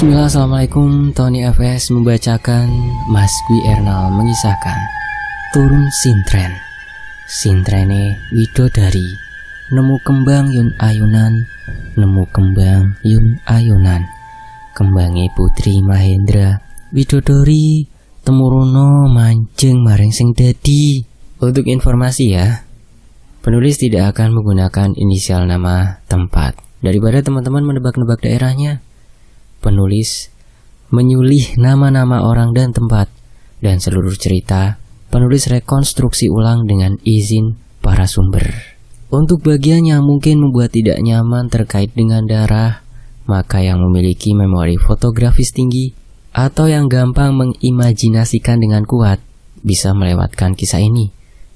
Bismillah, assalamualaikum. Tony FS membacakan Mas Gwi Ernal mengisahkan Turun Sintren. Sintrene widodari, nemu kembang yun ayunan, nemu kembang yun ayunan. Kembange Putri Mahendra widodari temurono manjeng maring sing dadi. Untuk informasi ya, penulis tidak akan menggunakan inisial nama tempat. Daripada teman-teman menebak-nebak daerahnya, penulis menyulih nama-nama orang dan tempat, dan seluruh cerita penulis rekonstruksi ulang dengan izin para sumber. Untuk bagian yang mungkin membuat tidak nyaman terkait dengan darah, maka yang memiliki memori fotografis tinggi atau yang gampang mengimajinasikan dengan kuat bisa melewatkan kisah ini.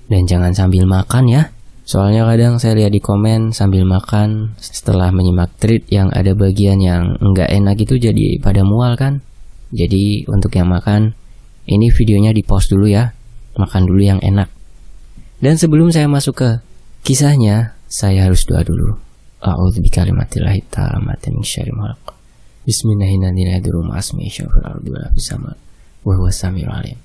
Dan jangan sambil makan ya. Soalnya kadang saya lihat di komen sambil makan setelah menyimak thread yang ada bagian yang enggak enak itu jadi pada mual kan. Jadi untuk yang makan, ini videonya di pause dulu ya. Makan dulu yang enak. Dan sebelum saya masuk ke kisahnya, saya harus doa dulu. A'udzubikalimatillahi tammati min syarri ma khalaq. Bismillahirrahmanirrahim. Wa huwas samiul alim.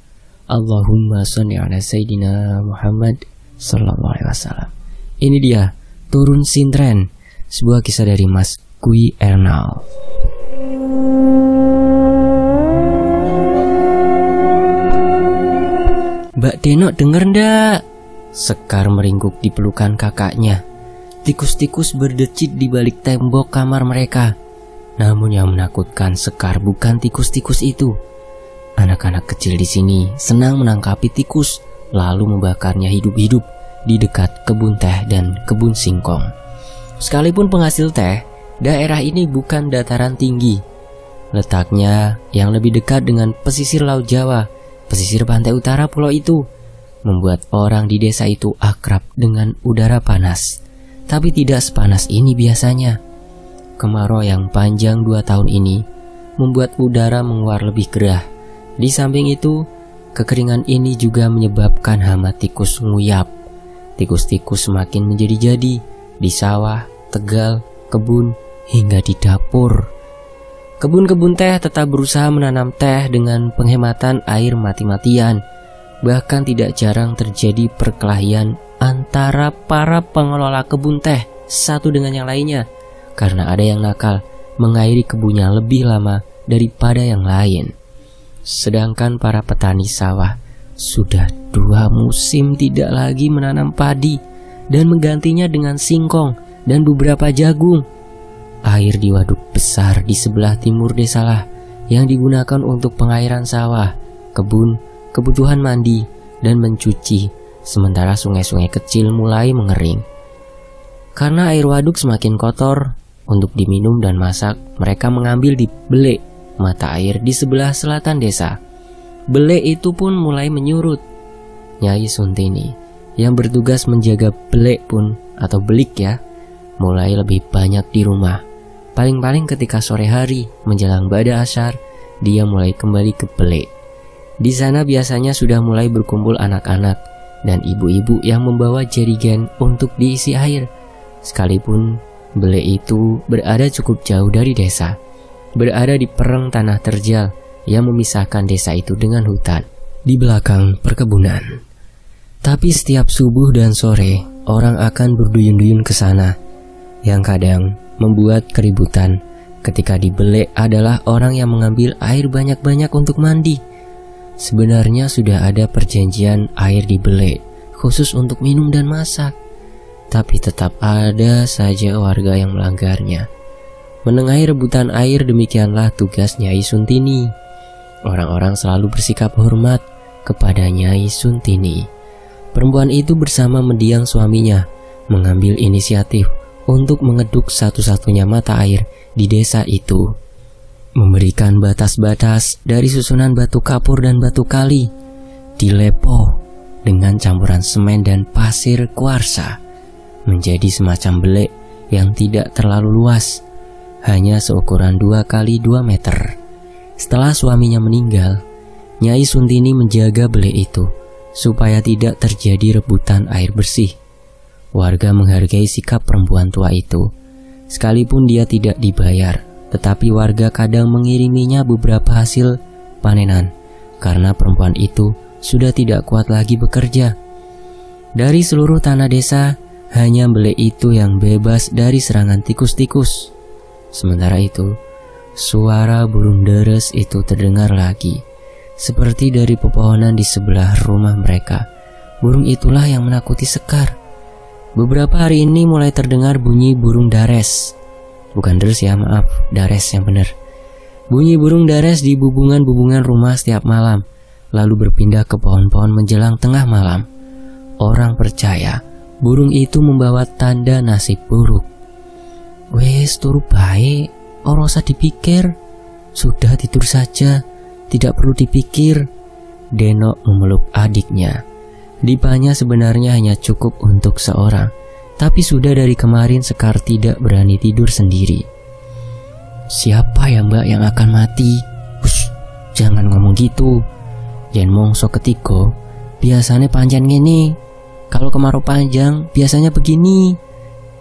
Allahumma shalli ala sayyidina Muhammad sallallahu alaihi wasallam. Ini dia Turun Sintren, sebuah kisah dari Mas Gwi Ernal. Mbak Denok denger ndak? Sekar meringkuk di pelukan kakaknya. Tikus-tikus berdecit di balik tembok kamar mereka. Namun yang menakutkan Sekar bukan tikus-tikus itu. Anak-anak kecil di sini senang menangkapi tikus lalu membakarnya hidup-hidup di dekat kebun teh dan kebun singkong. Sekalipun penghasil teh, daerah ini bukan dataran tinggi. Letaknya yang lebih dekat dengan pesisir Laut Jawa, pesisir pantai utara pulau itu, membuat orang di desa itu akrab dengan udara panas. Tapi tidak sepanas ini biasanya. Kemarau yang panjang 2 tahun ini membuat udara menguar lebih gerah. Di samping itu, kekeringan ini juga menyebabkan hama tikus nguyap. Tikus-tikus semakin menjadi-jadi di sawah, tegal, kebun, hingga di dapur. Kebun-kebun teh tetap berusaha menanam teh dengan penghematan air mati-matian. Bahkan tidak jarang terjadi perkelahian antara para pengelola kebun teh satu dengan yang lainnya, karena ada yang nakal mengairi kebunnya lebih lama daripada yang lain. Sedangkan para petani sawah sudah 2 musim tidak lagi menanam padi dan menggantinya dengan singkong dan beberapa jagung. Air di waduk besar di sebelah timur desa lah yang digunakan untuk pengairan sawah, kebun, kebutuhan mandi, dan mencuci, sementara sungai-sungai kecil mulai mengering. Karena air waduk semakin kotor, untuk diminum dan masak mereka mengambil di belek mata air di sebelah selatan desa. Belek itu pun mulai menyurut. Nyai Suntini yang bertugas menjaga belek pun, atau belik ya, mulai lebih banyak di rumah. Paling-paling ketika sore hari menjelang bada asyar, dia mulai kembali ke belek. Di sana biasanya sudah mulai berkumpul anak-anak dan ibu-ibu yang membawa jerigen untuk diisi air. Sekalipun belek itu berada cukup jauh dari desa, berada di pereng tanah terjal yang memisahkan desa itu dengan hutan di belakang perkebunan. Tapi setiap subuh dan sore orang akan berduyun-duyun ke sana, yang kadang membuat keributan ketika di belek adalah orang yang mengambil air banyak-banyak untuk mandi. Sebenarnya sudah ada perjanjian air di belek khusus untuk minum dan masak, tapi tetap ada saja warga yang melanggarnya. Menengahi rebutan air demikianlah tugas Nyai Suntini. Orang-orang selalu bersikap hormat kepada Nyai Suntini. Perempuan itu bersama mendiang suaminya mengambil inisiatif untuk mengeduk satu-satunya mata air di desa itu. Memberikan batas-batas dari susunan batu kapur dan batu kali, dilepo dengan campuran semen dan pasir kuarsa, menjadi semacam belek yang tidak terlalu luas, hanya seukuran 2 kali 2 meter. Setelah suaminya meninggal, Nyai Suntini menjaga belek itu supaya tidak terjadi rebutan air bersih. Warga menghargai sikap perempuan tua itu, sekalipun dia tidak dibayar tetapi warga kadang mengiriminya beberapa hasil panenan karena perempuan itu sudah tidak kuat lagi bekerja. Dari seluruh tanah desa, hanya Mbelek itu yang bebas dari serangan tikus-tikus. Sementara itu, suara burung deres itu terdengar lagi, seperti dari pepohonan di sebelah rumah mereka. Burung itulah yang menakuti Sekar. Beberapa hari ini mulai terdengar bunyi burung dares. Bukan deres ya, maaf, dares yang benar. Bunyi burung dares di bubungan-bubungan rumah setiap malam, lalu berpindah ke pohon-pohon menjelang tengah malam. Orang percaya burung itu membawa tanda nasib buruk. Wes turu baik, ora usah dipikir. Sudah tidur saja, tidak perlu dipikir. Denok memeluk adiknya. Dipanya sebenarnya hanya cukup untuk seorang, tapi sudah dari kemarin Sekar tidak berani tidur sendiri. Siapa ya mbak yang akan mati? Hush, jangan ngomong gitu. Yen mongso ketiga, biasanya panjang gini. Kalau kemarau panjang, biasanya begini.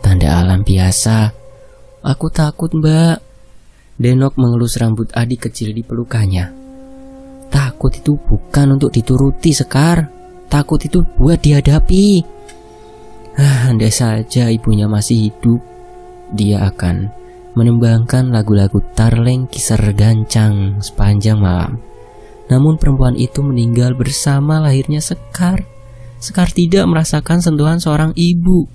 Tanda alam biasa. Aku takut mbak. Denok mengelus rambut adik kecil di pelukannya. Takut itu bukan untuk dituruti Sekar. Takut itu buat dihadapi. Andai saja ibunya masih hidup, dia akan menembangkan lagu-lagu Tarleng Kisar Gancang sepanjang malam. Namun perempuan itu meninggal bersama lahirnya Sekar. Sekar tidak merasakan sentuhan seorang ibu.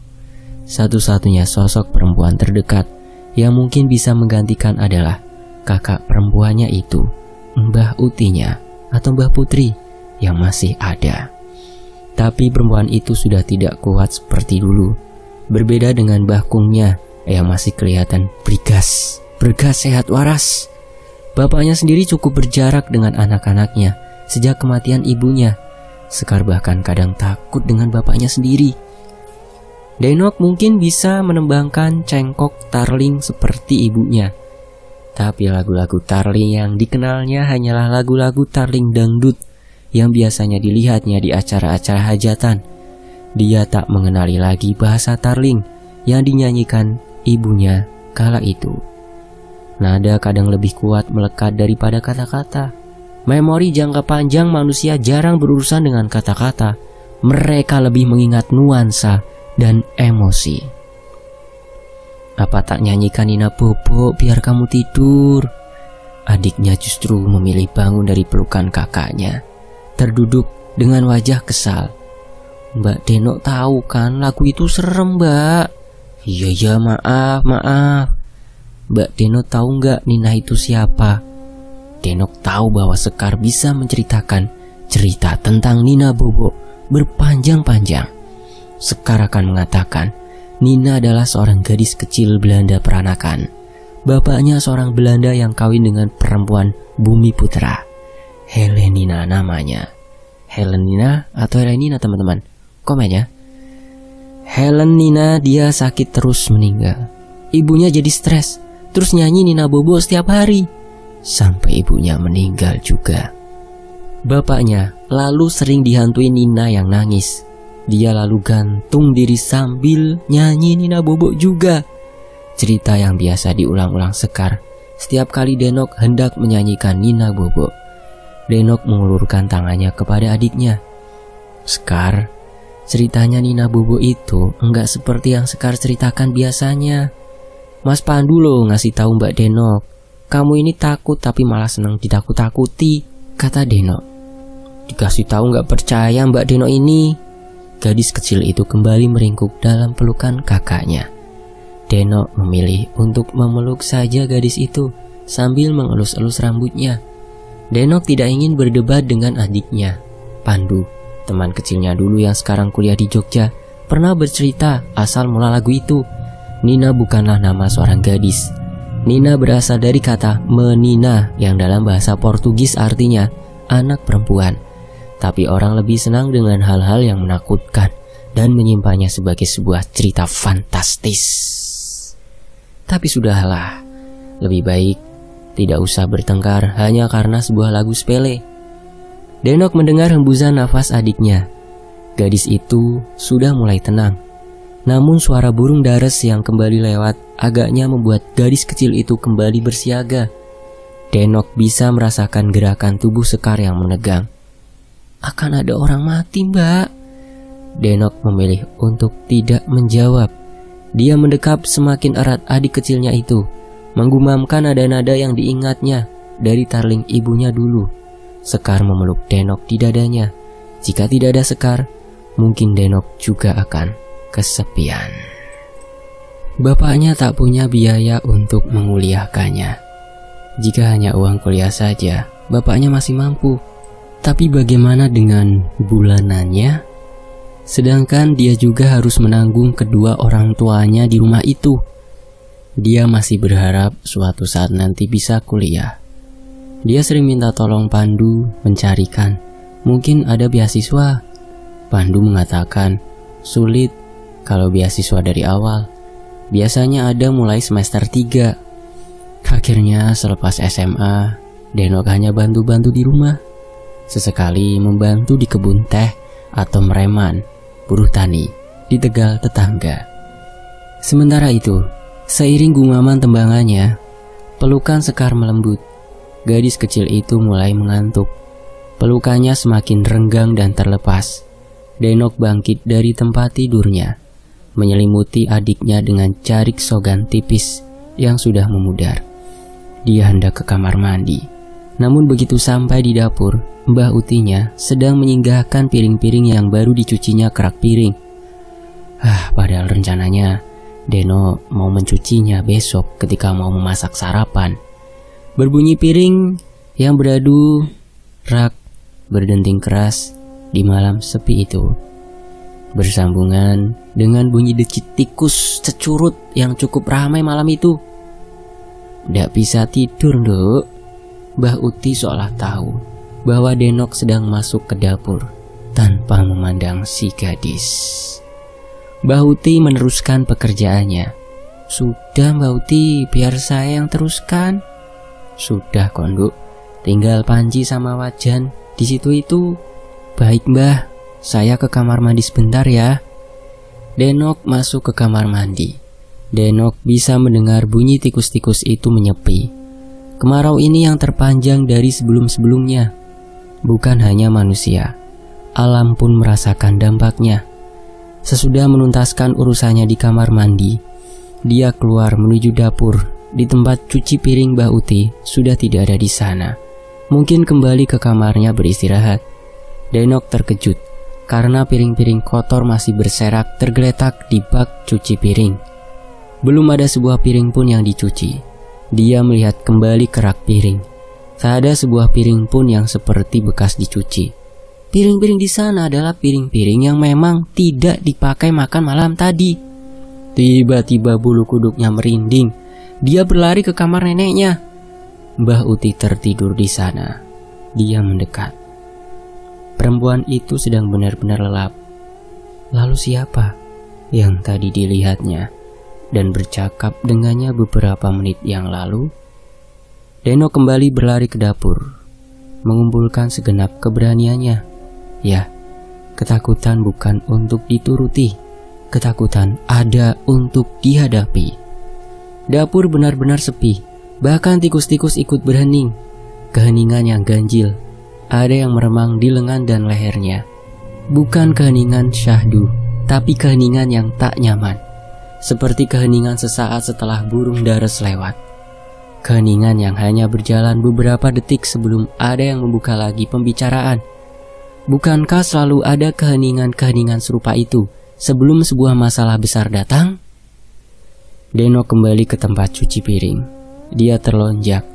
Satu-satunya sosok perempuan terdekat yang mungkin bisa menggantikan adalah kakak perempuannya itu, Mbah Utinya atau Mbah Putri yang masih ada. Tapi perempuan itu sudah tidak kuat seperti dulu. Berbeda dengan Mbah Kungnya yang masih kelihatan bergas sehat waras. Bapaknya sendiri cukup berjarak dengan anak-anaknya sejak kematian ibunya. Sekar bahkan kadang takut dengan bapaknya sendiri. Denok mungkin bisa menembangkan cengkok tarling seperti ibunya. Tapi lagu-lagu tarling yang dikenalnya hanyalah lagu-lagu tarling dangdut yang biasanya dilihatnya di acara-acara hajatan. Dia tak mengenali lagi bahasa tarling yang dinyanyikan ibunya kala itu. Nada kadang lebih kuat melekat daripada kata-kata. Memori jangka panjang manusia jarang berurusan dengan kata-kata. Mereka lebih mengingat nuansa dan emosi. Apa tak nyanyikan Nina Bobo biar kamu tidur? Adiknya justru memilih bangun dari pelukan kakaknya, terduduk dengan wajah kesal. Mbak Denok tahu kan lagu itu serem mbak. Iya maaf. Mbak Denok tahu nggak Nina itu siapa? Denok tahu bahwa Sekar bisa menceritakan cerita tentang Nina Bobo berpanjang-panjang. Sekar akan mengatakan Nina adalah seorang gadis kecil Belanda peranakan. Bapaknya seorang Belanda yang kawin dengan perempuan Bumi Putra. Helenina namanya. Helenina atau Helenina teman-teman? Komen ya. Helenina dia sakit terus meninggal. Ibunya jadi stres, terus nyanyi Nina Bobo setiap hari. Sampai ibunya meninggal juga. Bapaknya lalu sering dihantui Nina yang nangis. Dia lalu gantung diri sambil nyanyi Nina Bobo juga. Cerita yang biasa diulang-ulang Sekar setiap kali Denok hendak menyanyikan Nina Bobo. Denok mengulurkan tangannya kepada adiknya. Sekar, ceritanya Nina Bobo itu enggak seperti yang Sekar ceritakan biasanya. Mas Pandu loh ngasih tahu Mbak Denok. Kamu ini takut tapi malah senang ditakut-takuti, kata Denok. Dikasih tahu nggak percaya Mbak Denok ini. Gadis kecil itu kembali meringkuk dalam pelukan kakaknya. Denok memilih untuk memeluk saja gadis itu sambil mengelus-elus rambutnya. Denok tidak ingin berdebat dengan adiknya. Pandu, teman kecilnya dulu yang sekarang kuliah di Jogja, pernah bercerita asal mula lagu itu. Nina bukanlah nama seorang gadis. Nina berasal dari kata menina yang dalam bahasa Portugis artinya anak perempuan. Tapi orang lebih senang dengan hal-hal yang menakutkan dan menyimpannya sebagai sebuah cerita fantastis. Tapi sudahlah, lebih baik tidak usah bertengkar hanya karena sebuah lagu sepele. Denok mendengar hembusan nafas adiknya. Gadis itu sudah mulai tenang. Namun suara burung dares yang kembali lewat agaknya membuat gadis kecil itu kembali bersiaga. Denok bisa merasakan gerakan tubuh Sekar yang menegang. "Akan ada orang mati, Mbak." Denok memilih untuk tidak menjawab. Dia mendekap semakin erat adik kecilnya itu, menggumamkan nada-nada yang diingatnya dari tarling ibunya dulu. Sekar memeluk Denok di dadanya. Jika tidak ada Sekar, mungkin Denok juga akan kesepian. Bapaknya tak punya biaya untuk menguliahkannya. Jika hanya uang kuliah saja, bapaknya masih mampu. Tapi bagaimana dengan bulanannya? Sedangkan dia juga harus menanggung kedua orang tuanya di rumah itu. Dia masih berharap suatu saat nanti bisa kuliah. Dia sering minta tolong Pandu mencarikan, mungkin ada beasiswa. Pandu mengatakan, sulit kalau beasiswa dari awal. Biasanya ada mulai semester 3. Akhirnya selepas SMA, Denok hanya bantu-bantu di rumah. Sesekali membantu di kebun teh atau mereman, buruh tani, di Tegal tetangga. Sementara itu, seiring gumaman tembangannya, pelukan Sekar melembut. Gadis kecil itu mulai mengantuk. Pelukannya semakin renggang dan terlepas. Denok bangkit dari tempat tidurnya, menyelimuti adiknya dengan jarik sogan tipis yang sudah memudar. Dia hendak ke kamar mandi. Namun begitu sampai di dapur, Mbah Utinya sedang menyinggahkan piring-piring yang baru dicucinya ke rak piring. Padahal rencananya Deno mau mencucinya besok ketika mau memasak sarapan. Berbunyi piring yang beradu, rak berdenting keras di malam sepi itu, bersambungan dengan bunyi decit tikus cecurut yang cukup ramai malam itu. "Ndak bisa tidur, Nduk." Mbah Uti seolah tahu bahwa Denok sedang masuk ke dapur tanpa memandang si gadis. Mbah Uti meneruskan pekerjaannya. "Sudah, Mbah Uti, biar saya yang teruskan." "Sudah kok, Nduk. Tinggal panci sama wajan di situ itu." "Baik, Mbah. Saya ke kamar mandi sebentar ya." Denok masuk ke kamar mandi. Denok bisa mendengar bunyi tikus-tikus itu menyepi. Kemarau ini yang terpanjang dari sebelum-sebelumnya. Bukan hanya manusia, alam pun merasakan dampaknya. Sesudah menuntaskan urusannya di kamar mandi, dia keluar menuju dapur. Di tempat cuci piring Mbah Uti sudah tidak ada di sana. Mungkin kembali ke kamarnya beristirahat. Denok terkejut karena piring-piring kotor masih berserak tergeletak di bak cuci piring. Belum ada sebuah piring pun yang dicuci. Dia melihat kembali ke rak piring. Tak ada sebuah piring pun yang seperti bekas dicuci. Piring-piring di sana adalah piring-piring yang memang tidak dipakai makan malam tadi. Tiba-tiba bulu kuduknya merinding. Dia berlari ke kamar neneknya. Mbah Uti tertidur di sana. Dia mendekat. Perempuan itu sedang benar-benar lelap. Lalu siapa yang tadi dilihatnya dan bercakap dengannya beberapa menit yang lalu? Denok kembali berlari ke dapur, mengumpulkan segenap keberaniannya. Ya, ketakutan bukan untuk dituruti, ketakutan ada untuk dihadapi. Dapur benar-benar sepi, bahkan tikus-tikus ikut berhening. Keheningan yang ganjil, ada yang meremang di lengan dan lehernya. Bukan keheningan syahdu, tapi keheningan yang tak nyaman. Seperti keheningan sesaat setelah burung dares lewat. Keheningan yang hanya berjalan beberapa detik sebelum ada yang membuka lagi pembicaraan. Bukankah selalu ada keheningan-keheningan serupa itu sebelum sebuah masalah besar datang? Denok kembali ke tempat cuci piring. Dia terlonjak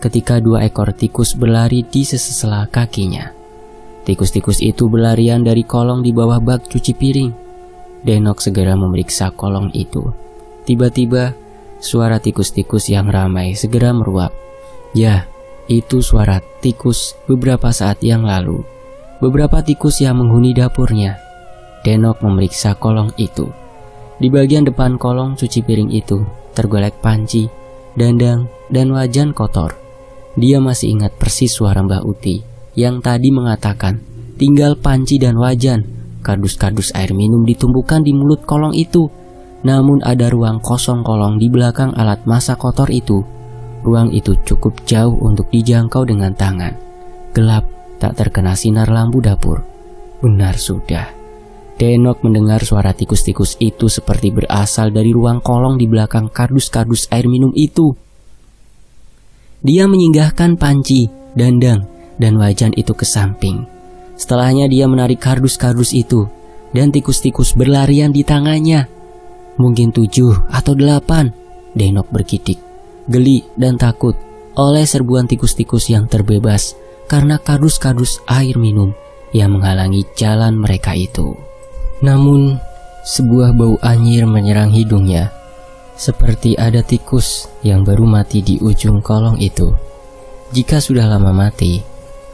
ketika 2 ekor tikus berlari di sela-sela kakinya. Tikus-tikus itu berlarian dari kolong di bawah bak cuci piring. Denok segera memeriksa kolong itu. Tiba-tiba, suara tikus-tikus yang ramai segera meruap. Ya, itu suara tikus beberapa saat yang lalu. Beberapa tikus yang menghuni dapurnya. Denok memeriksa kolong itu. Di bagian depan kolong cuci piring itu tergolek panci, dandang, dan wajan kotor. Dia masih ingat persis suara Mbah Uti yang tadi mengatakan, tinggal panci dan wajan. Kardus-kardus air minum ditumpukan di mulut kolong itu. namun ada ruang kosong kolong di belakang alat masak kotor itu. Ruang itu cukup jauh untuk dijangkau dengan tangan. Gelap, tak terkena sinar lampu dapur. Benar sudah. Denok mendengar suara tikus-tikus itu seperti berasal dari ruang kolong di belakang kardus-kardus air minum itu. Dia menyinggahkan panci, dandang, dan wajan itu ke samping. Setelahnya dia menarik kardus-kardus itu, dan tikus-tikus berlarian di tangannya. Mungkin 7 atau 8, Denok bergidik, geli dan takut oleh serbuan tikus-tikus yang terbebas karena kardus-kardus air minum yang menghalangi jalan mereka itu. Namun, sebuah bau anyir menyerang hidungnya, seperti ada tikus yang baru mati di ujung kolong itu. Jika sudah lama mati,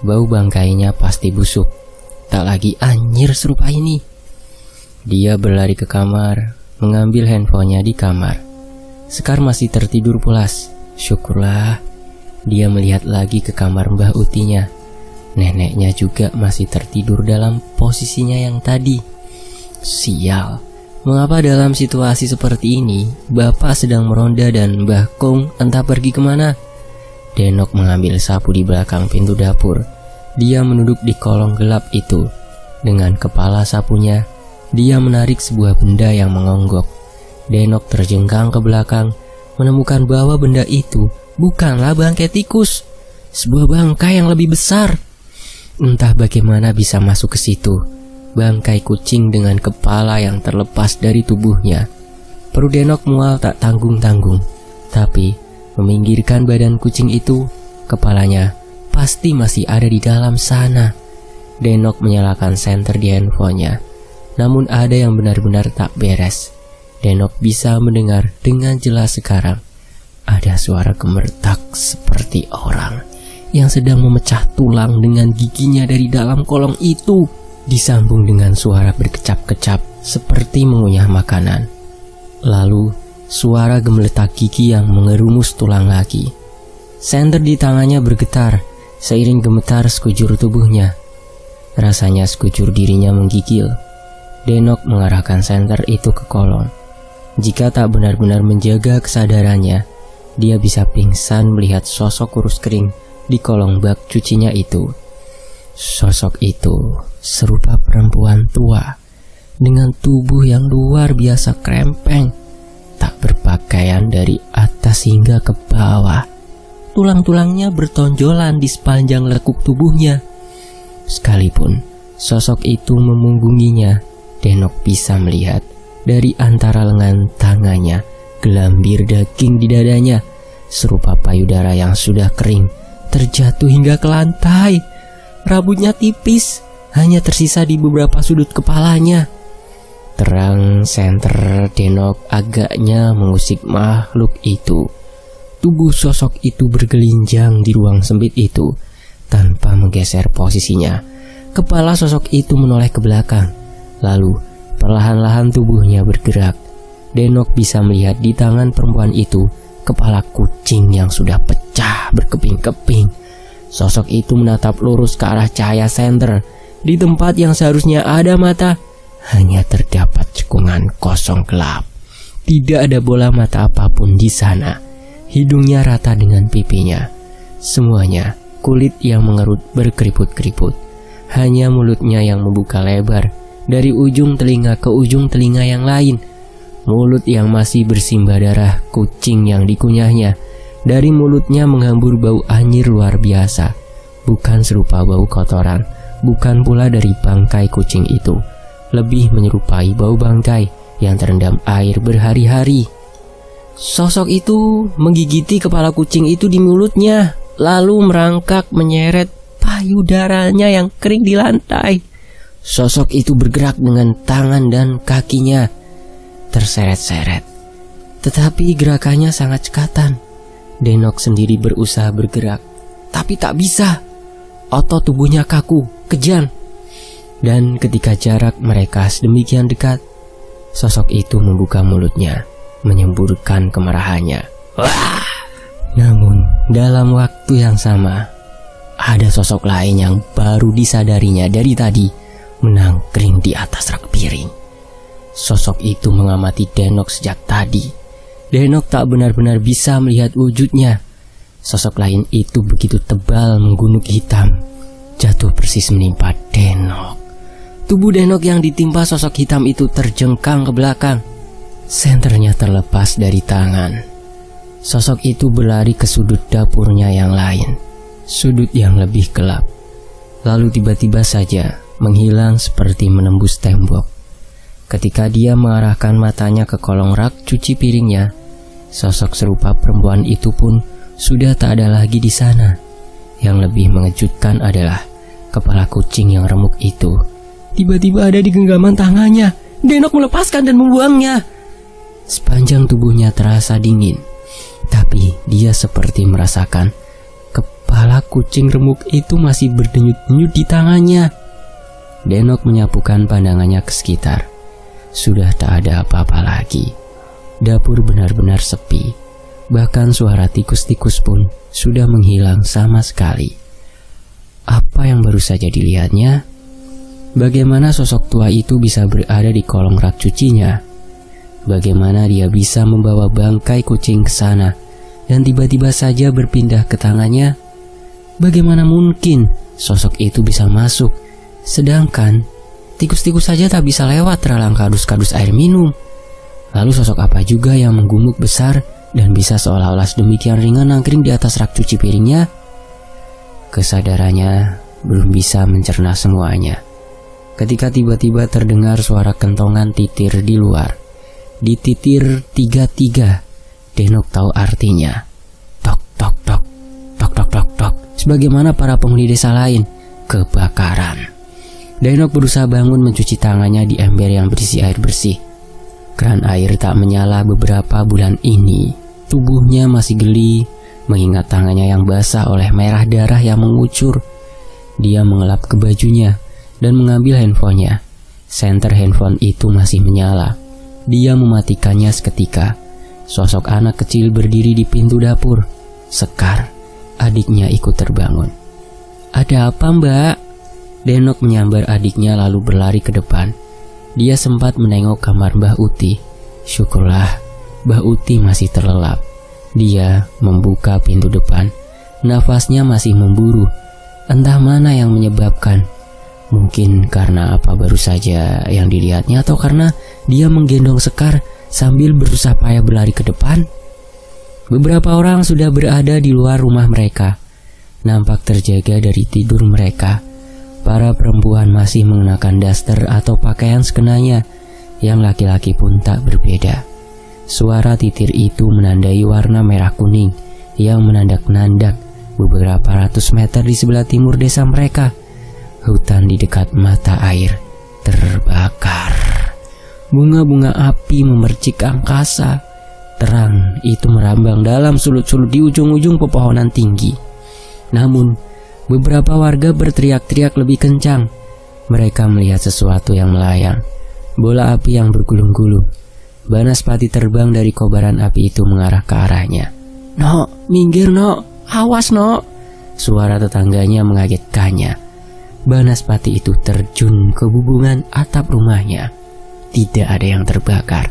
bau bangkainya pasti busuk. Tak lagi anyir serupa ini. Dia berlari ke kamar, mengambil handphonenya di kamar. Sekar masih tertidur pulas. Syukurlah. Dia melihat lagi ke kamar Mbah Utinya. Neneknya juga masih tertidur dalam posisinya yang tadi. Sial, mengapa dalam situasi seperti ini Bapak sedang meronda dan Mbah Kong entah pergi kemana? Denok mengambil sapu di belakang pintu dapur. Dia menuduk di kolong gelap itu. Dengan kepala sapunya, dia menarik sebuah benda yang mengonggok. Denok terjengkang ke belakang, menemukan bahwa benda itu bukanlah bangkai tikus, sebuah bangkai yang lebih besar. Entah bagaimana bisa masuk ke situ. Bangkai kucing dengan kepala yang terlepas dari tubuhnya. Perut Denok mual tak tanggung-tanggung, tapi meminggirkan badan kucing itu, kepalanya pasti masih ada di dalam sana. Denok menyalakan senter di handphonenya, namun ada yang benar-benar tak beres. Denok bisa mendengar dengan jelas sekarang. Ada suara gemertak seperti orang yang sedang memecah tulang dengan giginya dari dalam kolong itu, disambung dengan suara berkecap-kecap seperti mengunyah makanan. Lalu suara gemeletak gigi yang mengerumus tulang lagi. Senter di tangannya bergetar seiring gemetar sekujur tubuhnya. Rasanya sekujur dirinya menggigil. Denok mengarahkan senter itu ke kolong. Jika tak benar-benar menjaga kesadarannya, dia bisa pingsan melihat sosok kurus kering di kolong bak cucinya itu. Sosok itu serupa perempuan tua dengan tubuh yang luar biasa krempeng, tak berpakaian dari atas hingga ke bawah. Tulang-tulangnya bertonjolan di sepanjang lekuk tubuhnya. Sekalipun sosok itu memunggunginya, Denok bisa melihat dari antara lengan tangannya gelambir daging di dadanya, serupa payudara yang sudah kering terjatuh hingga ke lantai. Rambutnya tipis, hanya tersisa di beberapa sudut kepalanya. Terang senter Denok agaknya mengusik makhluk itu. Tubuh sosok itu bergelinjang di ruang sempit itu tanpa menggeser posisinya. Kepala sosok itu menoleh ke belakang, lalu perlahan-lahan tubuhnya bergerak. Denok bisa melihat di tangan perempuan itu kepala kucing yang sudah pecah berkeping-keping. Sosok itu menatap lurus ke arah cahaya senter. Di tempat yang seharusnya ada mata, hanya terdapat cekungan kosong gelap. Tidak ada bola mata apapun di sana. Hidungnya rata dengan pipinya. Semuanya kulit yang mengerut berkeriput-keriput. Hanya mulutnya yang membuka lebar dari ujung telinga ke ujung telinga yang lain. Mulut yang masih bersimbah darah kucing yang dikunyahnya. Dari mulutnya menghambur bau anyir luar biasa. Bukan serupa bau kotoran, bukan pula dari bangkai kucing itu. Lebih menyerupai bau bangkai yang terendam air berhari-hari. Sosok itu menggigiti kepala kucing itu di mulutnya, lalu merangkak menyeret payudaranya yang kering di lantai. Sosok itu bergerak dengan tangan dan kakinya terseret-seret, tetapi gerakannya sangat cekatan. Denok sendiri berusaha bergerak, tapi tak bisa. Otot tubuhnya kaku, kejang. Dan ketika jarak mereka sedemikian dekat, sosok itu membuka mulutnya, menyemburkan kemarahannya. Wah! Namun dalam waktu yang sama, ada sosok lain yang baru disadarinya dari tadi menangkring di atas rak piring. Sosok itu mengamati Denok sejak tadi. Denok tak benar-benar bisa melihat wujudnya. Sosok lain itu begitu tebal menggunung hitam, jatuh persis menimpa Denok. Tubuh Denok yang ditimpa sosok hitam itu terjengkang ke belakang. Senternya terlepas dari tangan. Sosok itu berlari ke sudut dapurnya yang lain, sudut yang lebih gelap. Lalu tiba-tiba saja menghilang seperti menembus tembok. Ketika dia mengarahkan matanya ke kolong rak cuci piringnya, sosok serupa perempuan itu pun sudah tak ada lagi di sana. Yang lebih mengejutkan adalah kepala kucing yang remuk itu tiba-tiba ada di genggaman tangannya. Denok melepaskan dan membuangnya. Sepanjang tubuhnya terasa dingin, tapi dia seperti merasakan kepala kucing remuk itu masih berdenyut-denyut di tangannya. Denok menyapukan pandangannya ke sekitar. Sudah tak ada apa-apa lagi. Dapur benar-benar sepi. Bahkan suara tikus-tikus pun sudah menghilang sama sekali. Apa yang baru saja dilihatnya? Bagaimana sosok tua itu bisa berada di kolong rak cucinya? Bagaimana dia bisa membawa bangkai kucing ke sana dan tiba-tiba saja berpindah ke tangannya? Bagaimana mungkin sosok itu bisa masuk, sedangkan tikus-tikus saja tak bisa lewat terhalang kardus-kardus air minum? Lalu sosok apa juga yang menggumuk besar dan bisa seolah-olah sedemikian ringan nangkring di atas rak cuci piringnya? Kesadarannya belum bisa mencerna semuanya. Ketika tiba-tiba terdengar suara kentongan titir di luar. Di titir 33, Denok tahu artinya. Tok tok tok, tok tok tok tok. Sebagaimana para penghuni desa lain, kebakaran. Denok berusaha bangun mencuci tangannya di ember yang berisi air bersih. Keran air tak menyala beberapa bulan ini. Tubuhnya masih geli, mengingat tangannya yang basah oleh merah darah yang mengucur. Dia mengelap ke bajunya dan mengambil handphonenya. Senter handphone itu masih menyala. Dia mematikannya seketika. Sosok anak kecil berdiri di pintu dapur. Sekar, adiknya ikut terbangun. "Ada apa, Mbak?" Denok menyambar adiknya lalu berlari ke depan. Dia sempat menengok kamar Mbah Uti. Syukurlah, Mbah Uti masih terlelap. Dia membuka pintu depan. Nafasnya masih memburu. Entah mana yang menyebabkan. Mungkin karena apa baru saja yang dilihatnya, atau karena dia menggendong Sekar sambil berusaha payah berlari ke depan. Beberapa orang sudah berada di luar rumah mereka. Nampak terjaga dari tidur mereka. Para perempuan masih mengenakan daster atau pakaian sekenanya. Yang laki-laki pun tak berbeda. Suara titir itu menandai warna merah kuning yang menandak-nandak beberapa ratus meter di sebelah timur desa mereka. Hutan di dekat mata air terbakar. Bunga-bunga api memercik angkasa. Terang itu merambang dalam sulut-sulut di ujung-ujung pepohonan tinggi. Namun, beberapa warga berteriak-teriak lebih kencang. Mereka melihat sesuatu yang melayang. Bola api yang bergulung-gulung. Banaspati terbang dari kobaran api itu mengarah ke arahnya. "Nok, minggir Nok, awas Nok." Suara tetangganya mengagetkannya. Banaspati itu terjun ke hubungan atap rumahnya. Tidak ada yang terbakar.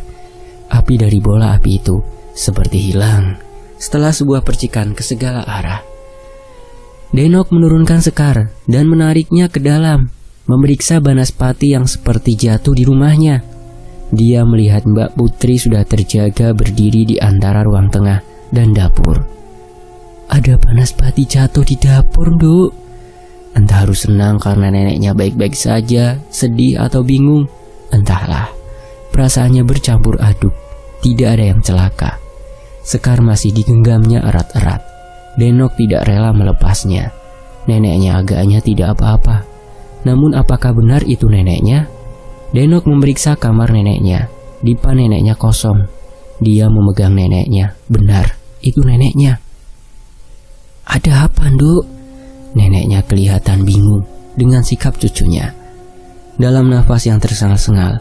Api dari bola api itu seperti hilang setelah sebuah percikan ke segala arah. Denok menurunkan Sekar dan menariknya ke dalam, memeriksa Banaspati yang seperti jatuh di rumahnya. Dia melihat Mbak Putri sudah terjaga berdiri di antara ruang tengah dan dapur. "Ada Banaspati jatuh di dapur, Nduk." Entah harus senang karena neneknya baik-baik saja, sedih atau bingung, entahlah. Perasaannya bercampur aduk. Tidak ada yang celaka. Sekar masih digenggamnya erat-erat. Denok tidak rela melepasnya. Neneknya agaknya tidak apa-apa. Namun apakah benar itu neneknya? Denok memeriksa kamar neneknya. Dipan neneknya kosong. Dia memegang neneknya. Benar, itu neneknya. "Ada apa, Nduk?" Neneknya kelihatan bingung dengan sikap cucunya. Dalam nafas yang tersengal-sengal,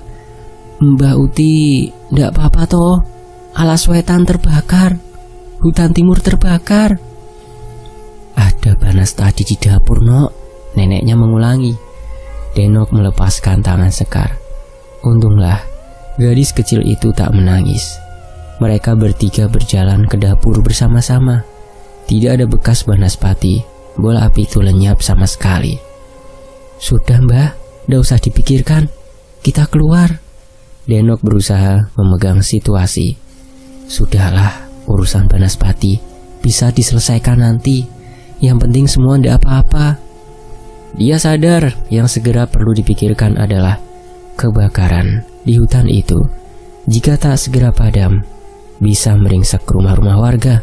"Mbak Uti, ndak apa-apa toh? Alas wetan terbakar, hutan timur terbakar." "Ada panas tadi di dapur, Nok," neneknya mengulangi. Denok melepaskan tangan Sekar. Untunglah Gadis kecil itu tak menangis. Mereka bertiga berjalan ke dapur bersama-sama. Tidak ada bekas banaspati. Bola api itu lenyap sama sekali. "Sudah mbah, tidak usah dipikirkan. Kita keluar." Denok berusaha memegang situasi. "Sudahlah, urusan banaspati bisa diselesaikan nanti. Yang penting semua tidak apa-apa." Dia sadar yang segera perlu dipikirkan adalah kebakaran di hutan itu. Jika tak segera padam, bisa meringsek rumah-rumah warga.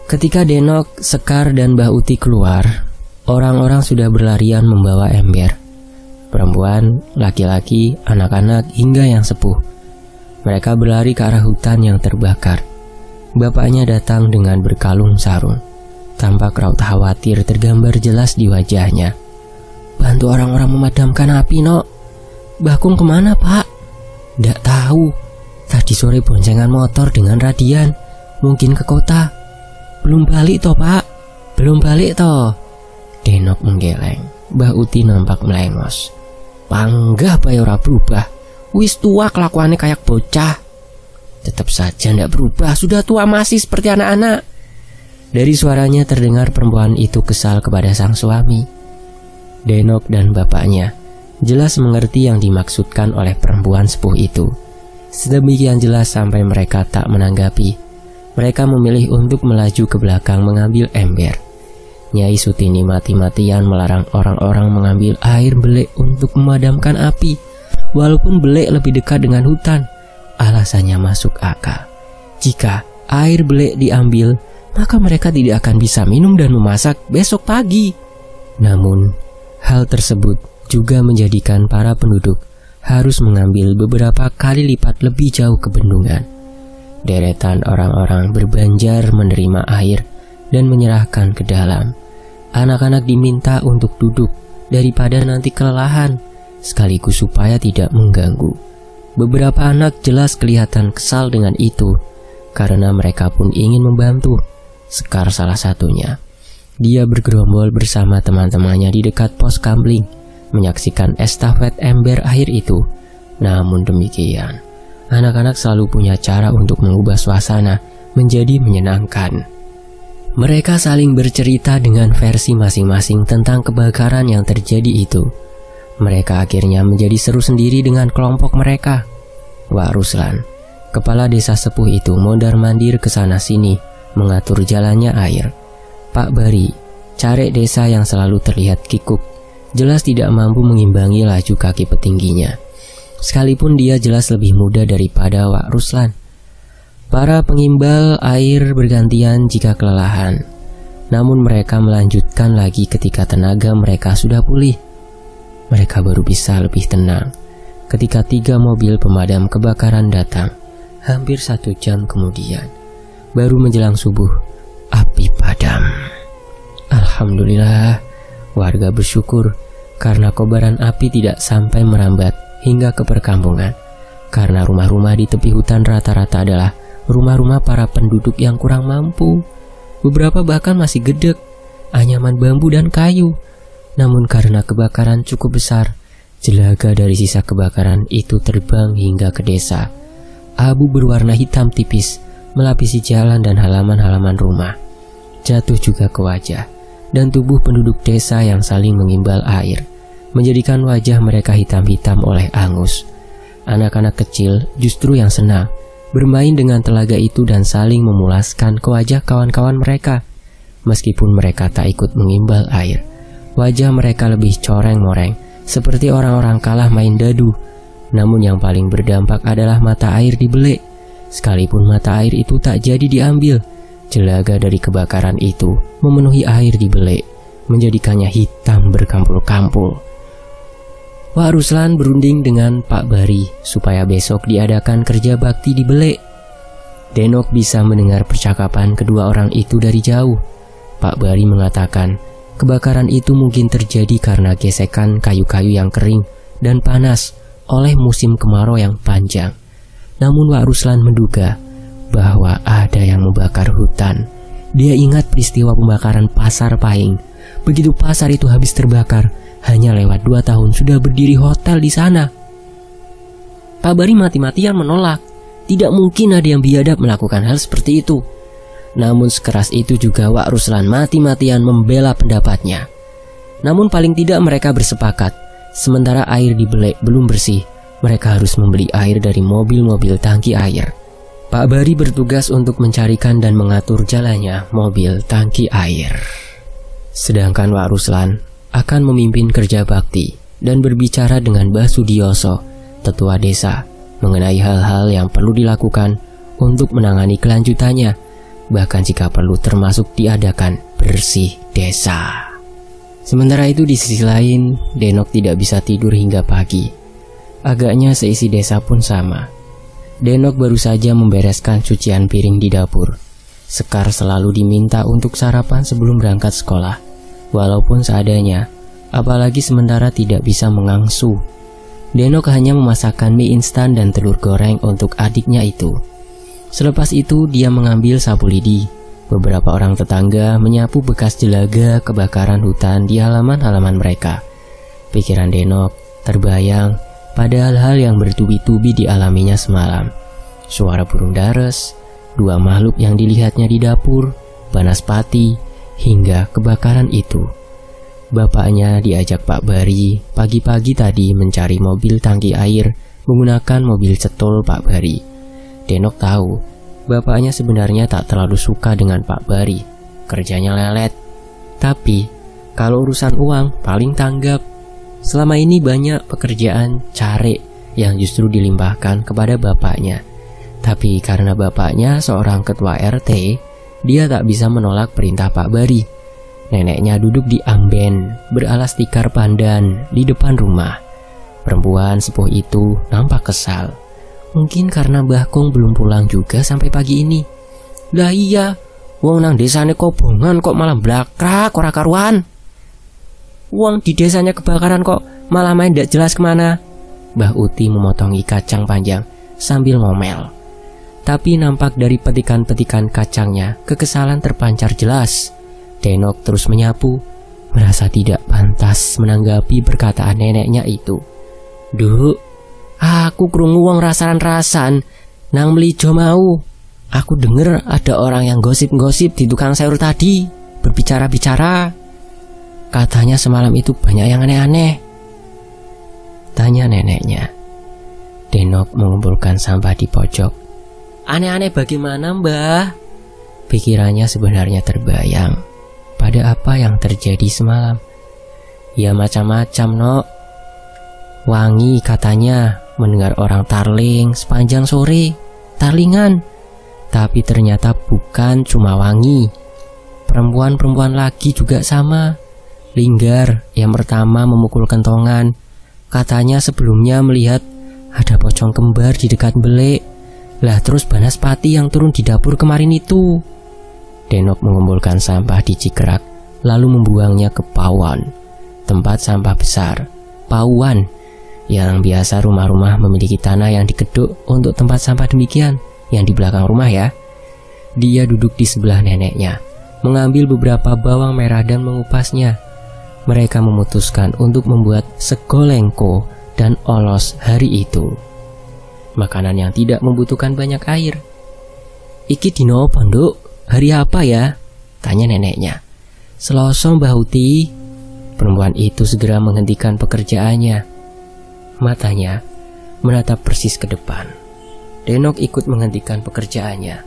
Ketika Denok, Sekar, dan Mbah Uti keluar, orang-orang sudah berlarian membawa ember. Perempuan, laki-laki, anak-anak, hingga yang sepuh. Mereka berlari ke arah hutan yang terbakar. Bapaknya datang dengan berkalung sarung. Tampak raut khawatir tergambar jelas di wajahnya. "Bantu orang-orang memadamkan api, Nok." "Bakung kemana, Pak?" "Nggak tahu. Tadi sore boncengan motor dengan Radian. Mungkin ke kota." "Belum balik toh, Pak?" "Belum balik toh." Denok menggeleng. Mbah Uti nampak melengos. "Panggah bae ora berubah. Wis tua kelakuannya kayak bocah." "Tetap saja ndak berubah. Sudah tua masih seperti anak-anak." Dari suaranya terdengar perempuan itu kesal kepada sang suami. Denok dan bapaknya jelas mengerti yang dimaksudkan oleh perempuan sepuh itu. Sedemikian jelas sampai mereka tak menanggapi. Mereka memilih untuk melaju ke belakang mengambil ember. Nyai Sutini mati-matian melarang orang-orang mengambil air belik untuk memadamkan api, walaupun belik lebih dekat dengan hutan. Alasannya masuk akal. Jika air belik diambil, maka mereka tidak akan bisa minum dan memasak besok pagi. Namun hal tersebut juga menjadikan para penduduk harus mengambil beberapa kali lipat lebih jauh ke bendungan. Deretan orang-orang berbanjar menerima air dan menyerahkan ke dalam. Anak-anak diminta untuk duduk daripada nanti kelelahan, sekaligus supaya tidak mengganggu. Beberapa anak jelas kelihatan kesal dengan itu, karena mereka pun ingin membantu. Sekar salah satunya. Dia bergerombol bersama teman-temannya di dekat pos kamling, menyaksikan estafet ember air itu. Namun demikian, anak-anak selalu punya cara untuk mengubah suasana menjadi menyenangkan. Mereka saling bercerita dengan versi masing-masing tentang kebakaran yang terjadi itu. Mereka akhirnya menjadi seru sendiri dengan kelompok mereka. Wak Ruslan, kepala desa sepuh itu, mondar-mandir ke sana sini mengatur jalannya air. Pak Bari, carek desa yang selalu terlihat kikuk, jelas tidak mampu mengimbangi laju kaki petingginya. Sekalipun dia jelas lebih muda daripada Wak Ruslan. Para pengimbal air bergantian jika kelelahan. Namun mereka melanjutkan lagi ketika tenaga mereka sudah pulih. Mereka baru bisa lebih tenang ketika 3 mobil pemadam kebakaran datang. Hampir 1 jam kemudian, baru menjelang subuh, api padam. Alhamdulillah, warga bersyukur karena kobaran api tidak sampai merambat hingga ke perkampungan. Karena rumah-rumah di tepi hutan rata-rata adalah rumah-rumah para penduduk yang kurang mampu. Beberapa bahkan masih gedek, anyaman bambu dan kayu. Namun karena kebakaran cukup besar, jelaga dari sisa kebakaran itu terbang hingga ke desa. Abu berwarna hitam tipis melapisi jalan dan halaman-halaman rumah. Jatuh juga ke wajah dan tubuh penduduk desa yang saling mengimbal air, menjadikan wajah mereka hitam-hitam oleh angus. Anak-anak kecil justru yang senang bermain dengan telaga itu dan saling memulaskan ke wajah kawan-kawan mereka. Meskipun mereka tak ikut mengimbal air, wajah mereka lebih coreng-moreng, seperti orang-orang kalah main dadu. Namun yang paling berdampak adalah mata air dibelek. Sekalipun mata air itu tak jadi diambil, jelaga dari kebakaran itu memenuhi air dibelek, menjadikannya hitam berkampul-kampul. Wak Ruslan berunding dengan Pak Bari supaya besok diadakan kerja bakti di Belek. Denok bisa mendengar percakapan kedua orang itu dari jauh. Pak Bari mengatakan kebakaran itu mungkin terjadi karena gesekan kayu-kayu yang kering dan panas oleh musim kemarau yang panjang. Namun Wak Ruslan menduga bahwa ada yang membakar hutan. Dia ingat peristiwa pembakaran Pasar Pahing. Begitu pasar itu habis terbakar, hanya lewat 2 tahun sudah berdiri hotel di sana. Pak Bari mati-matian menolak. Tidak mungkin ada yang biadab melakukan hal seperti itu. Namun sekeras itu juga Wak Ruslan mati-matian membela pendapatnya. Namun paling tidak mereka bersepakat, sementara air di Belek belum bersih, mereka harus membeli air dari mobil-mobil tangki air. Pak Bari bertugas untuk mencarikan dan mengatur jalannya mobil tangki air. Sedangkan Wak Ruslan akan memimpin kerja bakti dan berbicara dengan Mbah Sudioso, tetua desa, mengenai hal-hal yang perlu dilakukan untuk menangani kelanjutannya, bahkan jika perlu termasuk diadakan bersih desa. Sementara itu di sisi lain, Denok tidak bisa tidur hingga pagi. Agaknya seisi desa pun sama. Denok baru saja membereskan cucian piring di dapur. Sekar selalu diminta untuk sarapan sebelum berangkat sekolah, walaupun seadanya, apalagi sementara tidak bisa mengangsu. Denok hanya memasakkan mie instan dan telur goreng untuk adiknya itu. Selepas itu dia mengambil sapu lidi. Beberapa orang tetangga menyapu bekas jelaga kebakaran hutan di halaman-halaman mereka. Pikiran Denok terbayang pada hal-hal yang bertubi-tubi dialaminya semalam. Suara burung dares, dua makhluk yang dilihatnya di dapur, banaspati, hingga kebakaran itu. Bapaknya diajak Pak Bari pagi-pagi tadi mencari mobil tangki air menggunakan mobil cetul Pak Bari. Denok tahu bapaknya sebenarnya tak terlalu suka dengan Pak Bari, kerjanya lelet. Tapi kalau urusan uang paling tanggap. Selama ini banyak pekerjaan care yang justru dilimpahkan kepada bapaknya. Tapi karena bapaknya seorang ketua RT, dia tak bisa menolak perintah Pak Bari. Neneknya duduk di amben beralas tikar pandan di depan rumah. Perempuan sepuh itu nampak kesal. Mungkin karena Mbah Kong belum pulang juga sampai pagi ini. Lah iya, wong nang desane kobongan kok malah blakrak ora karuan. Wong di desanya kebakaran kok malah main ndak jelas kemana. Mbah Uti memotongi kacang panjang sambil ngomel. Tapi nampak dari petikan-petikan kacangnya kekesalan terpancar jelas. Denok terus menyapu, merasa tidak pantas menanggapi perkataan neneknya itu. Duk, aku krungu wong rasan-rasan nang melijo mau. Aku denger ada orang yang gosip-gosip di tukang sayur tadi, berbicara-bicara. Katanya semalam itu banyak yang aneh-aneh. Tanya neneknya. Denok mengumpulkan sampah di pojok. Aneh-aneh bagaimana, Mbah? Pikirannya sebenarnya terbayang pada apa yang terjadi semalam. Ya macam-macam, Nok. Wangi katanya mendengar orang tarling sepanjang sore. Tarlingan. Tapi ternyata bukan cuma wangi. Perempuan-perempuan lagi juga sama. Linggar yang pertama memukul kentongan. Katanya sebelumnya melihat ada pocong kembar di dekat Belek. Lah terus Banaspati yang turun di dapur kemarin itu. Denok mengumpulkan sampah di Cikrak, lalu membuangnya ke Pawon, tempat sampah besar. Pauan, yang biasa rumah-rumah memiliki tanah yang dikeduk untuk tempat sampah demikian, yang di belakang rumah ya. Dia duduk di sebelah neneknya, mengambil beberapa bawang merah dan mengupasnya. Mereka memutuskan untuk membuat segolengko dan olos hari itu. Makanan yang tidak membutuhkan banyak air. Iki dino apa, Nduk? Hari apa ya? Tanya neneknya. Selasa, Mbah Uti. Perempuan itu segera menghentikan pekerjaannya. Matanya menatap persis ke depan. Denok ikut menghentikan pekerjaannya.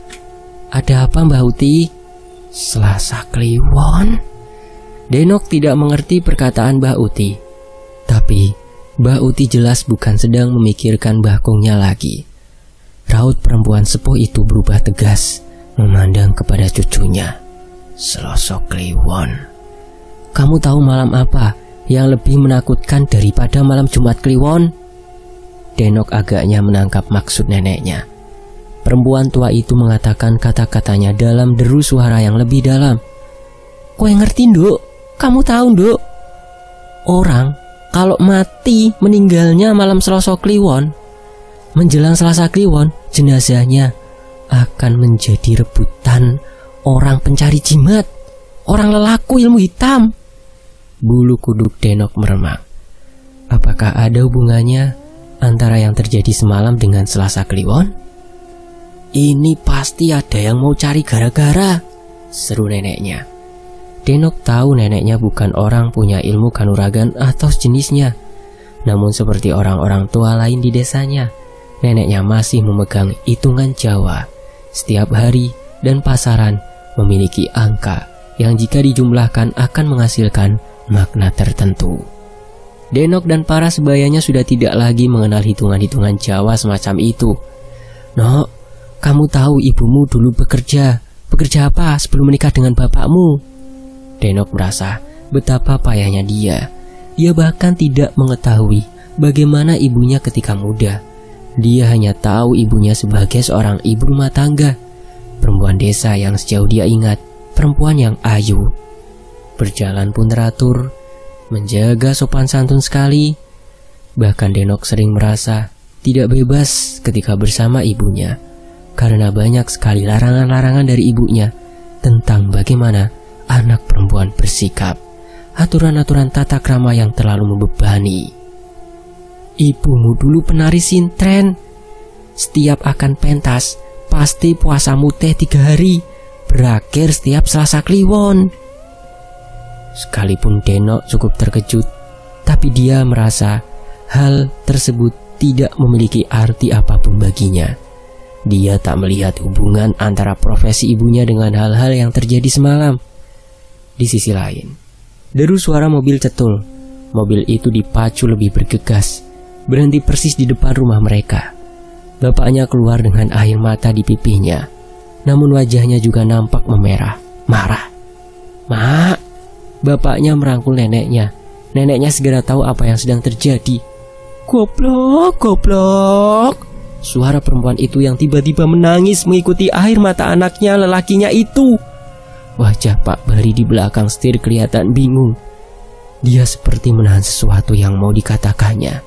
Ada apa, Mbah Uti? Selasa Kliwon. Denok tidak mengerti perkataan Mbah Uti. Tapi Mbah Uti jelas bukan sedang memikirkan Mbah Kongnya lagi. Raut perempuan sepuh itu berubah tegas, memandang kepada cucunya. Selasa Kliwon. Kamu tahu malam apa yang lebih menakutkan daripada malam Jumat Kliwon? Denok agaknya menangkap maksud neneknya. Perempuan tua itu mengatakan kata-katanya dalam deru suara yang lebih dalam. Kowe ngerti, Nduk? Kamu tahu, Nduk? Orang kalau mati meninggalnya malam Selasa Kliwon, menjelang Selasa Kliwon, jenazahnya akan menjadi rebutan orang pencari jimat, orang lelaku ilmu hitam. Bulu kuduk Denok meremang. Apakah ada hubungannya antara yang terjadi semalam dengan Selasa Kliwon? Ini pasti ada yang mau cari gara-gara, seru neneknya. Denok tahu neneknya bukan orang punya ilmu kanuragan atau sejenisnya. Namun seperti orang-orang tua lain di desanya, neneknya masih memegang hitungan Jawa. Setiap hari dan pasaran memiliki angka yang jika dijumlahkan akan menghasilkan makna tertentu. Denok dan para sebayanya sudah tidak lagi mengenal hitungan-hitungan Jawa semacam itu. Nok, kamu tahu ibumu dulu bekerja apa sebelum menikah dengan bapakmu? Denok merasa betapa payahnya dia. Dia bahkan tidak mengetahui bagaimana ibunya ketika muda. Dia hanya tahu ibunya sebagai seorang ibu rumah tangga, perempuan desa yang sejauh dia ingat, perempuan yang ayu. Berjalan pun teratur, menjaga sopan santun sekali. Bahkan Denok sering merasa tidak bebas ketika bersama ibunya, karena banyak sekali larangan-larangan dari ibunya tentang bagaimana anak perempuan bersikap, aturan-aturan tata krama yang terlalu membebani. Ibumu dulu penari sintren. Setiap akan pentas, pasti puasamu teh 3 hari, berakhir setiap Selasa Kliwon. Sekalipun Denok cukup terkejut, tapi dia merasa hal tersebut tidak memiliki arti apapun baginya. Dia tak melihat hubungan antara profesi ibunya dengan hal-hal yang terjadi semalam. Di sisi lain, deru suara mobil cetul. Mobil itu dipacu lebih bergegas, berhenti persis di depan rumah mereka. Bapaknya keluar dengan air mata di pipinya, namun wajahnya juga nampak memerah, marah. "Mak!" Bapaknya merangkul neneknya. Neneknya segera tahu apa yang sedang terjadi. "Goblok, goblok!" Suara perempuan itu yang tiba-tiba menangis mengikuti air mata anaknya lelakinya itu. Wajah Pak Bari di belakang setir kelihatan bingung. Dia seperti menahan sesuatu yang mau dikatakannya.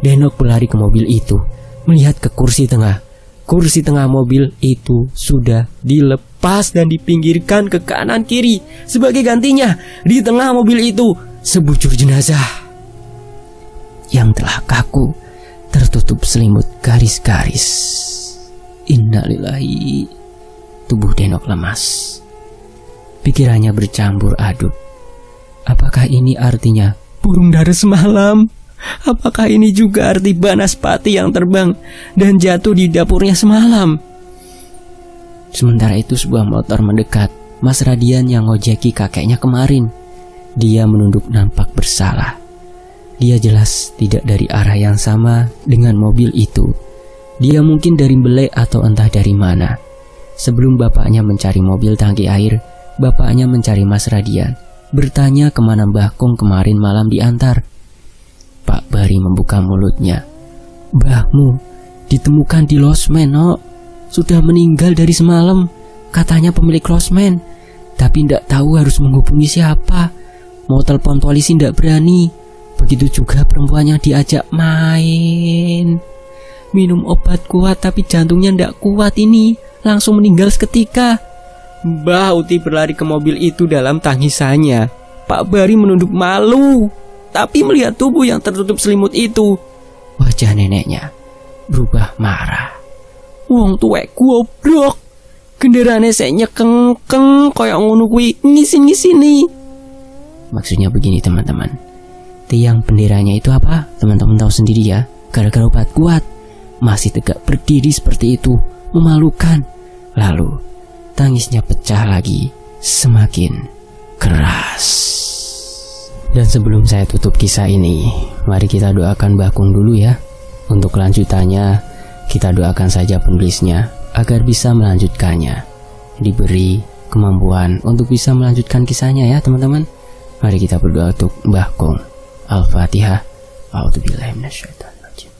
Denok berlari ke mobil itu, melihat ke kursi tengah. Kursi tengah mobil itu sudah dilepas dan dipinggirkan ke kanan kiri. Sebagai gantinya, di tengah mobil itu sebujur jenazah yang telah kaku, tertutup selimut garis-garis. Innalillahi. Tubuh Denok lemas. Pikirannya bercampur aduk. Apakah ini artinya burung dara semalam? Apakah ini juga arti Banaspati yang terbang dan jatuh di dapurnya semalam? Sementara itu sebuah motor mendekat. Mas Radian yang ngojeki kakeknya kemarin. Dia menunduk nampak bersalah. Dia jelas tidak dari arah yang sama dengan mobil itu. Dia mungkin dari Belek atau entah dari mana. Sebelum bapaknya mencari mobil tangki air, bapaknya mencari Mas Radian, bertanya kemana Mbah Kong kemarin malam diantar. Pak Bari membuka mulutnya. "Mbahmu ditemukan di losmen, Nok. Sudah meninggal dari semalam, katanya pemilik losmen. Tapi ndak tahu harus menghubungi siapa. Mau telepon polisi ndak berani. Begitu juga perempuan yang diajak main. Minum obat kuat tapi jantungnya ndak kuat ini. Langsung meninggal seketika." Mbah Uti berlari ke mobil itu dalam tangisannya. Pak Bari menunduk malu, tapi melihat tubuh yang tertutup selimut itu, wajah neneknya berubah marah. "Wong tuwek goblok. Genderane sek nyekengkeng koyo ngono kuwi ngisin-ngisini." Maksudnya begini teman-teman. Tiang benderanya itu apa? Teman-teman tahu sendiri ya. Gara-gara obat kuat masih tegak berdiri seperti itu, memalukan. Lalu tangisnya pecah lagi, semakin keras. Dan sebelum saya tutup kisah ini, mari kita doakan Mbah Kong dulu ya. Untuk kelanjutannya, kita doakan saja penulisnya agar bisa melanjutkannya, diberi kemampuan untuk bisa melanjutkan kisahnya ya teman-teman. Mari kita berdoa untuk Mbah Kong. Al-Fatihah. A'udzubillahi minasyaitonirrajim.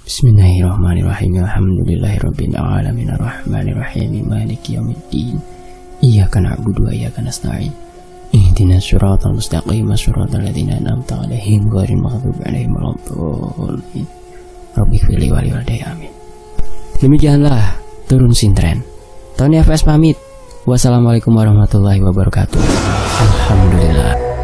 Bismillahirrahmanirrahim. Alhamdulillahirabbil alamin arrahmanirrahim maliki yaumiddin. Iyyaka na'budu wa iyyaka nasta'in. Ihdinas siratal mustaqim siratal ladzina an'amta 'alaihim ghairil maghdubi 'alaihim waladdallin. Rabbighfirli wa liwalidayya amin. Demikianlah Turun Sintren. Tony FS pamit. Wassalamualaikum warahmatullahi wabarakatuh. Alhamdulillah.